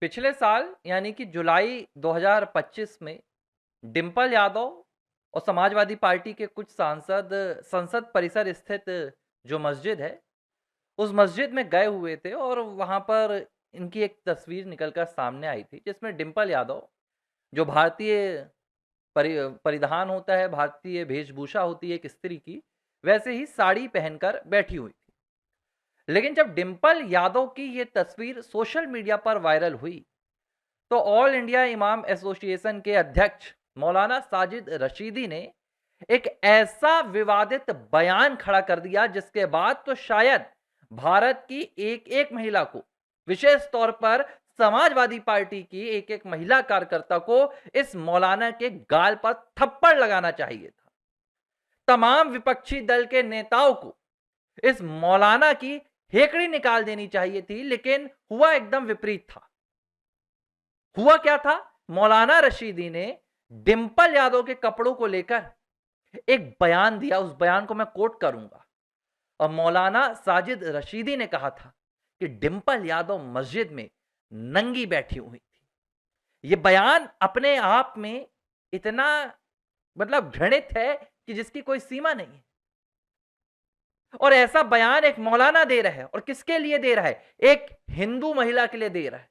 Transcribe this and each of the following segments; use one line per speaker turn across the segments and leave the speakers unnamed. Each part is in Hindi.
पिछले साल यानी कि जुलाई 2025 में डिंपल यादव और समाजवादी पार्टी के कुछ सांसद संसद परिसर स्थित जो मस्जिद है, उस मस्जिद में गए हुए थे और वहाँ पर इनकी एक तस्वीर निकल कर सामने आई थी, जिसमें डिंपल यादव जो भारतीय परिधान होता है, भारतीय वेशभूषा होती है एक स्त्री की, वैसे ही साड़ी पहनकर बैठी हुई थी। लेकिन जब डिंपल यादव की ये तस्वीर सोशल मीडिया पर वायरल हुई, तो ऑल इंडिया इमाम एसोसिएशन के अध्यक्ष मौलाना साजिद रशीदी ने एक ऐसा विवादित बयान खड़ा कर दिया, जिसके बाद तो शायद भारत की एक एक महिला को, विशेष तौर पर समाजवादी पार्टी की एक एक महिला कार्यकर्ता को इस मौलाना के गाल पर थप्पड़ लगाना चाहिए था। तमाम विपक्षी दल के नेताओं को इस मौलाना की हेकड़ी निकाल देनी चाहिए थी, लेकिन हुआ एकदम विपरीत था। हुआ क्या था? मौलाना रशीदी ने डिंपल यादव के कपड़ों को लेकर एक बयान दिया। उस बयान को मैं कोट करूंगा। और मौलाना साजिद रशीदी ने कहा था कि डिंपल यादव मस्जिद में नंगी बैठी हुई थी। यह बयान अपने आप में इतना घृणित है कि जिसकी कोई सीमा नहीं है। और ऐसा बयान एक मौलाना दे रहा है, और किसके लिए दे रहा है? एक हिंदू महिला के लिए दे रहा है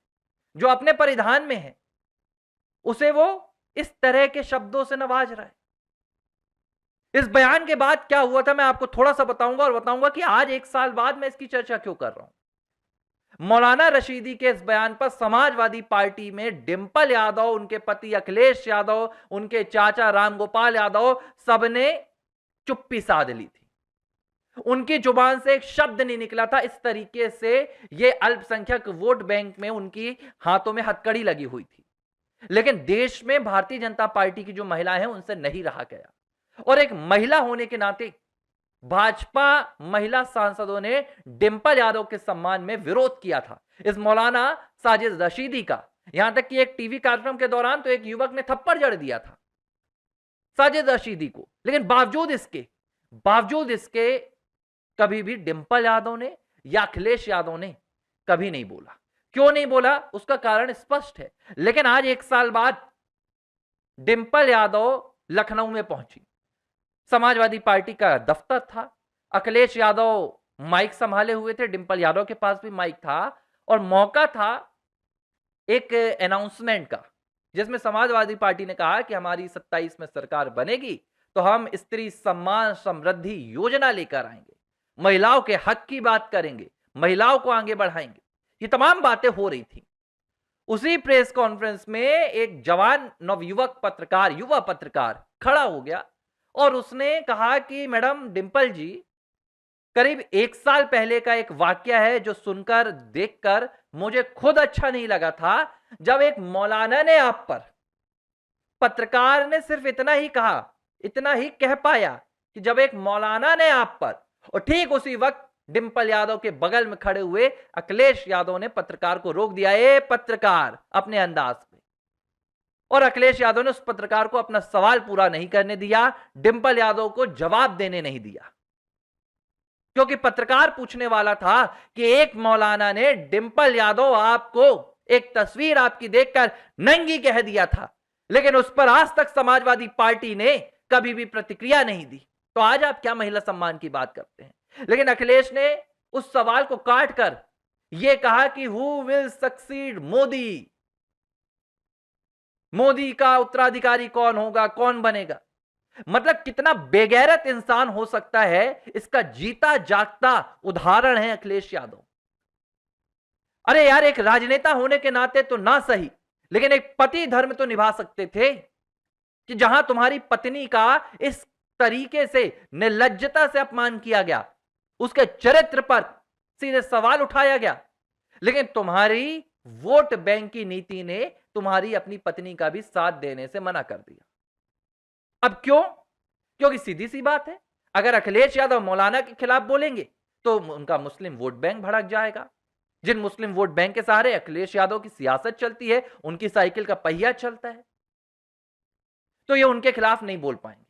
जो अपने परिधान में है। उसे वो इस तरह के शब्दों से नवाज रहा है। इस बयान के बाद क्या हुआ था, मैं आपको थोड़ा सा बताऊंगा, और बताऊंगा कि आज एक साल बाद मैं इसकी चर्चा क्यों कर रहा हूं। मौलाना रशीदी के इस बयान पर समाजवादी पार्टी में डिंपल यादव, उनके पति अखिलेश यादव, उनके चाचा रामगोपाल यादव, सबने चुप्पी साध ली थी। उनकी जुबान से एक शब्द नहीं निकला था। इस तरीके से यह अल्पसंख्यक वोट बैंक में उनकी हाथों में हथकड़ी लगी हुई थी। लेकिन देश में भारतीय जनता पार्टी की जो महिलाएं हैं, उनसे नहीं रहा गया। और एक महिला होने के नाते भाजपा महिला सांसदों ने डिंपल यादव के सम्मान में विरोध किया था इस मौलाना साजिद रशीदी का। यहां तक कि एक टीवी कार्यक्रम के दौरान तो एक युवक ने थप्पड़ जड़ दिया था साजिद रशीदी को। लेकिन बावजूद इसके कभी भी डिंपल यादव ने या अखिलेश यादव ने कभी नहीं बोला। क्यों नहीं बोला, उसका कारण स्पष्ट है। लेकिन आज एक साल बाद डिंपल यादव लखनऊ में पहुंची। समाजवादी पार्टी का दफ्तर था। अखिलेश यादव माइक संभाले हुए थे, डिंपल यादव के पास भी माइक था, और मौका था एक अनाउंसमेंट का, जिसमें समाजवादी पार्टी ने कहा कि हमारी 27 में सरकार बनेगी तो हम स्त्री सम्मान समृद्धि योजना लेकर आएंगे, महिलाओं के हक की बात करेंगे, महिलाओं को आगे बढ़ाएंगे। ये तमाम बातें हो रही थी। उसी प्रेस कॉन्फ्रेंस में एक जवान नवयुवक पत्रकार, युवा पत्रकार खड़ा हो गया और उसने कहा कि मैडम डिंपल जी, करीब एक साल पहले का एक वाक्य है जो सुनकर देखकर मुझे खुद अच्छा नहीं लगा था। जब एक मौलाना ने आप पर, पत्रकार ने सिर्फ इतना ही कहा, इतना ही कह पाया कि जब एक मौलाना ने आप पर, और ठीक उसी वक्त डिंपल यादव के बगल में खड़े हुए अखिलेश यादव ने पत्रकार को रोक दिया। ए पत्रकार, अपने अंदाज में। और अखिलेश यादव ने उस पत्रकार को अपना सवाल पूरा नहीं करने दिया, डिंपल यादव को जवाब देने नहीं दिया, क्योंकि पत्रकार पूछने वाला था कि एक मौलाना ने डिंपल यादव आपको एक तस्वीर आपकी देखकर नंगी कह दिया था, लेकिन उस पर आज तक समाजवादी पार्टी ने कभी भी प्रतिक्रिया नहीं दी। तो आज आप क्या महिला सम्मान की बात करते हैं? लेकिन अखिलेश ने उस सवाल को काटकर यह कहा कि who will succeed Modi, Modi का उत्तराधिकारी कौन होगा, कौन बनेगा। मतलब कितना बेगैरत इंसान हो सकता है, इसका जीता जागता उदाहरण है अखिलेश यादव। अरे यार, एक राजनेता होने के नाते तो ना सही, लेकिन एक पति धर्म तो निभा सकते थे कि जहां तुम्हारी पत्नी का इस तरीके से निर्लज्जता से अपमान किया गया, उसके चरित्र पर सीधे सवाल उठाया गया, लेकिन तुम्हारी वोट बैंक की नीति ने तुम्हारी अपनी पत्नी का भी साथ देने से मना कर दिया। अब क्यों? क्योंकि सीधी सी बात है, अगर अखिलेश यादव मौलाना के खिलाफ बोलेंगे तो उनका मुस्लिम वोट बैंक भड़क जाएगा। जिन मुस्लिम वोट बैंक के सहारे अखिलेश यादव की सियासत चलती है, उनकी साइकिल का पहिया चलता है, तो ये उनके खिलाफ नहीं बोल पाएंगे।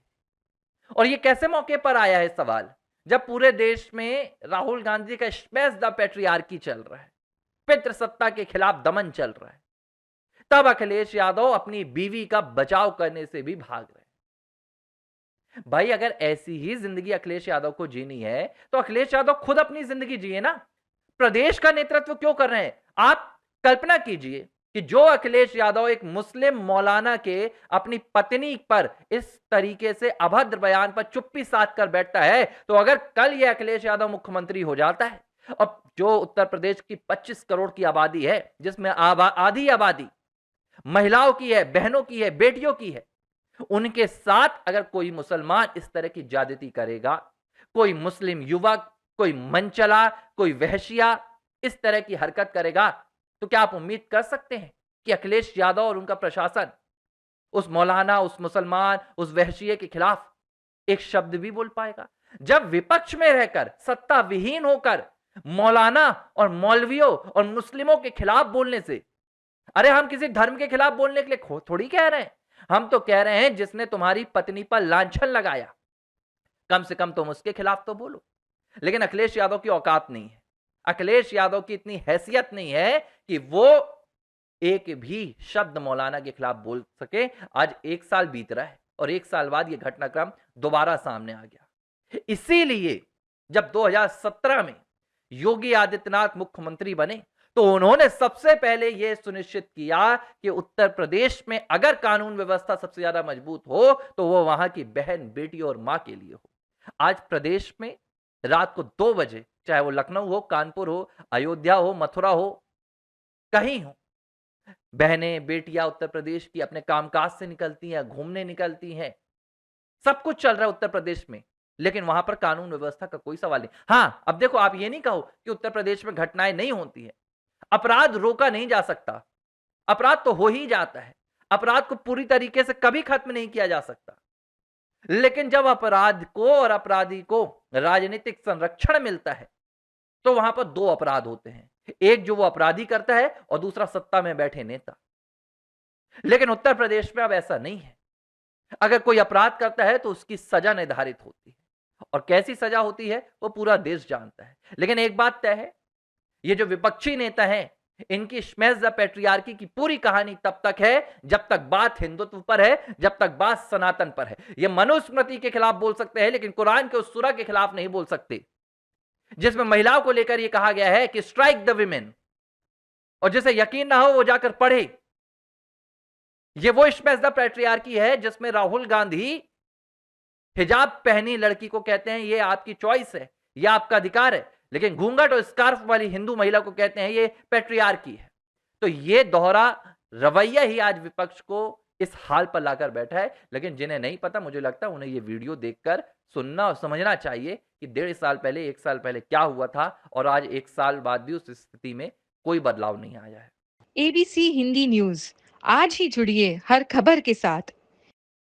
और ये कैसे मौके पर आया है सवाल, जब पूरे देश में राहुल गांधी का स्पेस द पैट्रियार्की चल रहा है, पितृसत्ता के खिलाफ दमन चल रहा है। तब अखिलेश यादव अपनी बीवी का बचाव करने से भी भाग रहे हैं। भाई अगर ऐसी ही जिंदगी अखिलेश यादव को जीनी है तो अखिलेश यादव खुद अपनी जिंदगी जिए ना, प्रदेश का नेतृत्व क्यों कर रहे हैं? आप कल्पना कीजिए कि जो अखिलेश यादव एक मुस्लिम मौलाना के अपनी पत्नी पर इस तरीके से अभद्र बयान पर चुप्पी साध कर बैठता है, तो अगर कल यह अखिलेश यादव मुख्यमंत्री हो जाता है, अब जो उत्तर प्रदेश की 25 करोड़ की आबादी है, जिसमें आधी आबादी महिलाओं की है, बहनों की है, बेटियों की है, उनके साथ अगर कोई मुसलमान इस तरह की ज्यादती करेगा, कोई मुस्लिम युवक, कोई मनचला, कोई वहशिया इस तरह की हरकत करेगा, तो क्या आप उम्मीद कर सकते हैं कि अखिलेश यादव और उनका प्रशासन उस मौलाना, उस मुसलमान, उस वहशिये के खिलाफ एक शब्द भी बोल पाएगा? जब विपक्ष में रहकर, सत्ता विहीन होकर मौलाना और मौलवियों और मुस्लिमों के खिलाफ बोलने से, अरे हम किसी धर्म के खिलाफ बोलने के लिए थोड़ी कह रहे हैं, हम तो कह रहे हैं जिसने तुम्हारी पत्नी पर लांछन लगाया, कम से कम तुम उसके खिलाफ तो बोलो। लेकिन अखिलेश यादव की औकात नहीं है, अखिलेश यादव की इतनी हैसियत नहीं है कि वो एक भी शब्द मौलाना के खिलाफ बोल सके। आज 1 साल बीत रहा है और 1 साल बाद यह घटनाक्रम दोबारा सामने आ गया। इसीलिए जब 2017 में योगी आदित्यनाथ मुख्यमंत्री बने तो उन्होंने सबसे पहले यह सुनिश्चित किया कि उत्तर प्रदेश में अगर कानून व्यवस्था सबसे ज्यादा मजबूत हो तो वो वहां की बहन, बेटी और मां के लिए हो। आज प्रदेश में रात को 2 बजे, चाहे वो लखनऊ हो, कानपुर हो, अयोध्या हो, मथुरा हो, कहीं हो, बहनें, बेटियां उत्तर प्रदेश की अपने कामकाज से निकलती हैं, घूमने निकलती हैं, सब कुछ चल रहा है उत्तर प्रदेश में, लेकिन वहां पर कानून व्यवस्था का कोई सवाल नहीं। हां, अब देखो, आप ये नहीं कहो कि उत्तर प्रदेश में घटनाएं नहीं होती है। अपराध रोका नहीं जा सकता, अपराध तो हो ही जाता है, अपराध को पूरी तरीके से कभी खत्म नहीं किया जा सकता, लेकिन जब अपराध को और अपराधी को राजनीतिक संरक्षण मिलता है तो वहां पर 2 अपराध होते हैं, एक जो वो अपराधी करता है और दूसरा सत्ता में बैठे नेता। लेकिन उत्तर प्रदेश में अब ऐसा नहीं है। अगर कोई अपराध करता है तो उसकी सजा निर्धारित होती है, और कैसी सजा होती है वो पूरा देश जानता है। लेकिन एक बात तय है, ये जो विपक्षी नेता हैं, इनकी स्मैश द पैट्रियार्की की पूरी कहानी तब तक है जब तक बात हिंदुत्व पर है, जब तक बात सनातन पर है। ये मनुस्मृति के खिलाफ बोल सकते हैं लेकिन कुरान के उस सूरा के खिलाफ नहीं बोल सकते जिसमें महिलाओं को लेकर यह कहा गया है कि स्ट्राइक द विमेन, और जिसे यकीन ना हो वो जाकर पढ़े। ये वो स्मैश द पैट्रियार्की है जिसमें राहुल गांधी हिजाब पहनी लड़की को कहते हैं ये आपकी चॉइस है, ये आपका अधिकार है, लेकिन घूंघट और स्कार्फ वाली हिंदू महिला को कहते हैं ये पैट्रियार्की है। तो ये दोहरा रवैया ही आज विपक्ष को इस हाल पर लाकर बैठा है। लेकिन जिन्हें नहीं पता, मुझे लगता है उन्हें ये वीडियो देखकर सुनना और समझना चाहिए कि 1.5 साल पहले, 1 साल पहले क्या हुआ था, और आज 1 साल बाद भी उस स्थिति में कोई बदलाव नहीं आया है।
ABC हिंदी न्यूज, आज ही जुड़िए हर खबर के साथ।